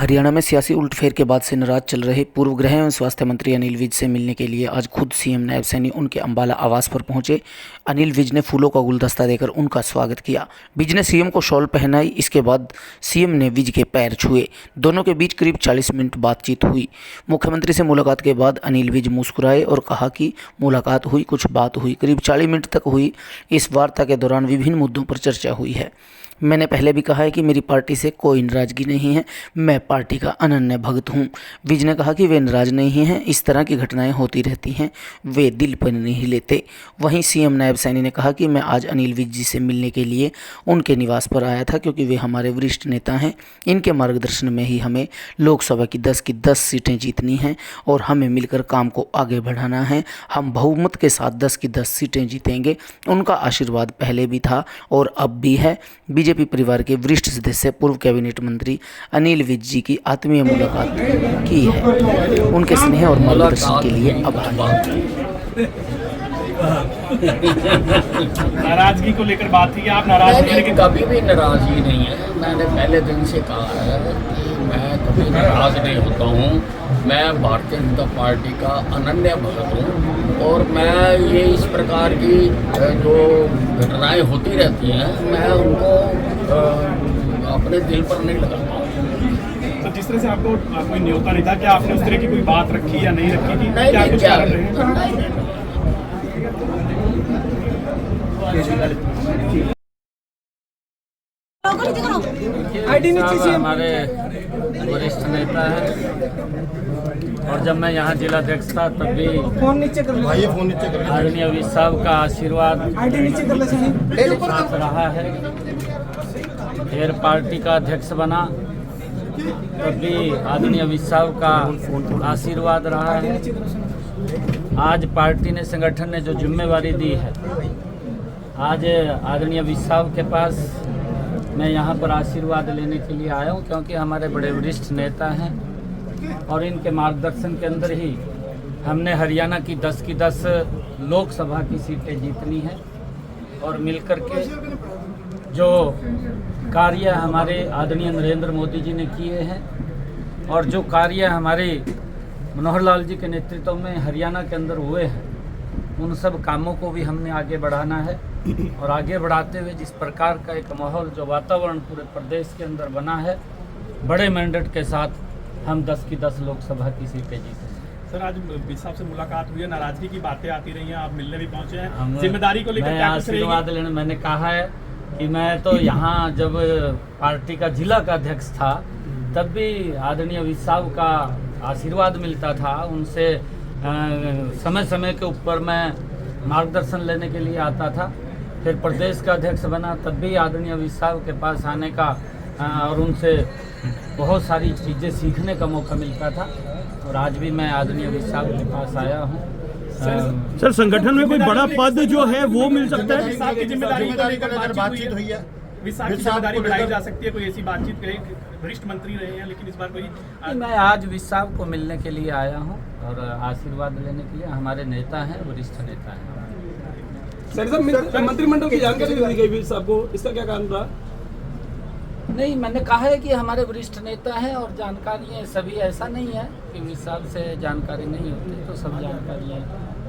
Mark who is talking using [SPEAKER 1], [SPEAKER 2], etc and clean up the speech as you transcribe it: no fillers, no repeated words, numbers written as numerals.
[SPEAKER 1] हरियाणा में सियासी उलटफेर के बाद से नाराज चल रहे पूर्व गृह एवं स्वास्थ्य मंत्री अनिल विज से मिलने के लिए आज खुद सीएम नायब सैनी उनके अंबाला आवास पर पहुंचे। अनिल विज ने फूलों का गुलदस्ता देकर उनका स्वागत किया। विज ने सीएम को शॉल पहनाई। इसके बाद सीएम ने विज के पैर छुए। दोनों के बीच करीब 40 मिनट बातचीत हुई। मुख्यमंत्री से मुलाकात के बाद अनिल विज मुस्कुराए और कहा कि मुलाकात हुई, कुछ बात हुई। करीब 40 मिनट तक हुई। इस वार्ता के दौरान विभिन्न मुद्दों पर चर्चा हुई है। मैंने पहले भी कहा है कि मेरी पार्टी से कोई नाराजगी नहीं है, मैं पार्टी का अनन्य भक्त हूं। विज ने कहा कि वे नाराज नहीं हैं, इस तरह की घटनाएं होती रहती हैं, वे दिल पर नहीं लेते। वहीं सीएम नायब सैनी ने कहा कि मैं आज अनिल विज जी से मिलने के लिए उनके निवास पर आया था, क्योंकि वे हमारे वरिष्ठ नेता हैं। इनके मार्गदर्शन में ही हमें लोकसभा की 10 सीटें जीतनी हैं और हमें मिलकर काम को आगे बढ़ाना है। हम बहुमत के साथ 10 की 10 सीटें जीतेंगे। उनका आशीर्वाद पहले भी था और अब भी है। बीजेपी परिवार के वरिष्ठ सदस्य पूर्व कैबिनेट मंत्री अनिल विज जी की आत्मीय मुलाकात की है। उनके स्नेह और मार्गदर्शन के लिए आभार।
[SPEAKER 2] नाराजगी को लेकर बात थी, आप नाराज हैं? लेकिन
[SPEAKER 3] कभी भी नाराजगी नहीं है। मैंने पहले दिन से कहा है कि मैं कभी नाराज नहीं होता हूँ। मैं भारतीय जनता पार्टी का अनन्य भक्त हूँ और मैं ये इस प्रकार की जो घटनाएं होती रहती हैं, मैं उनको अपने दिल पर नहीं लगाता।
[SPEAKER 2] तो जिस तरह से आपको कोई न्योता नहीं था, क्या आपने उस तरह की कोई बात रखी या नहीं रखी थी?
[SPEAKER 3] नहीं,
[SPEAKER 2] क्या कुछ
[SPEAKER 3] क्या
[SPEAKER 2] कारण रहे?
[SPEAKER 4] हमारे वरिष्ठ नेता है और जब मैं यहाँ जिलाध्यक्ष था तब भी आदरणीय विज साहब का आशीर्वाद साथ रहा है। फिर पार्टी का अध्यक्ष बना तब भी आदरणीय विज साहब का आशीर्वाद रहा है। आज पार्टी ने, संगठन ने जो जिम्मेवारी दी है, आज आदरणीय विज साहब के पास मैं यहाँ पर आशीर्वाद लेने के लिए आया हूँ, क्योंकि हमारे बड़े वरिष्ठ नेता हैं और इनके मार्गदर्शन के अंदर ही हमने हरियाणा की 10 की 10 लोकसभा की सीटें जीतनी है। और मिलकर के जो कार्य हमारे आदरणीय नरेंद्र मोदी जी ने किए हैं और जो कार्य हमारे मनोहर लाल जी के नेतृत्व में हरियाणा के अंदर हुए हैं, उन सब कामों को भी हमने आगे बढ़ाना है। और आगे बढ़ाते हुए जिस प्रकार का एक माहौल, जो वातावरण पूरे प्रदेश के अंदर बना है, बड़े मैंडेट के साथ हम 10 की 10 लोकसभा की सीटें जीते।
[SPEAKER 2] सर, आज विज साहब से मुलाकात हुई है, नाराजगी की बातें आती रही हैं, आप मिलने भी पहुंचे हैं, जिम्मेदारी को लेकर क्या कुछ
[SPEAKER 4] आशीर्वाद लेने मैंने कहा है कि मैं तो यहाँ जब पार्टी का जिला का अध्यक्ष था तब भी आदरणीय विज साहब का आशीर्वाद मिलता था। उनसे समय समय के ऊपर मैं मार्गदर्शन लेने के लिए आता था। फिर प्रदेश का अध्यक्ष बना तब भी आदरणीय विज साहब के पास आने का और उनसे बहुत सारी चीज़ें सीखने का मौका मिलता था। और आज भी मैं आदरणीय विज साहब के पास आया हूँ।
[SPEAKER 5] सर, संगठन में कोई बड़ा पद जो है वो मिल सकता है?
[SPEAKER 2] जिम्मेदारी को लेकर बातचीत हुई है, विज साहब की जिम्मेदारी बढ़ाई जा सकती है, कोई ऐसी बातचीत करें? वरिष्ठ मंत्री रहे हैं, लेकिन इस बार कोई
[SPEAKER 4] मैं आज विज साहब को मिलने के लिए आया हूँ और आशीर्वाद लेने के लिए। हमारे नेता हैं, वरिष्ठ नेता हैं।
[SPEAKER 5] सर, मंत्रिमंडल की जानकारी दी गई विज साहब को, इसका क्या कारण रहा?
[SPEAKER 4] नहीं, मैंने कहा है कि हमारे वरिष्ठ नेता हैं और जानकारी है सभी। ऐसा नहीं है कि विज साहब से जानकारी नहीं होती, तो सब जानकारी है।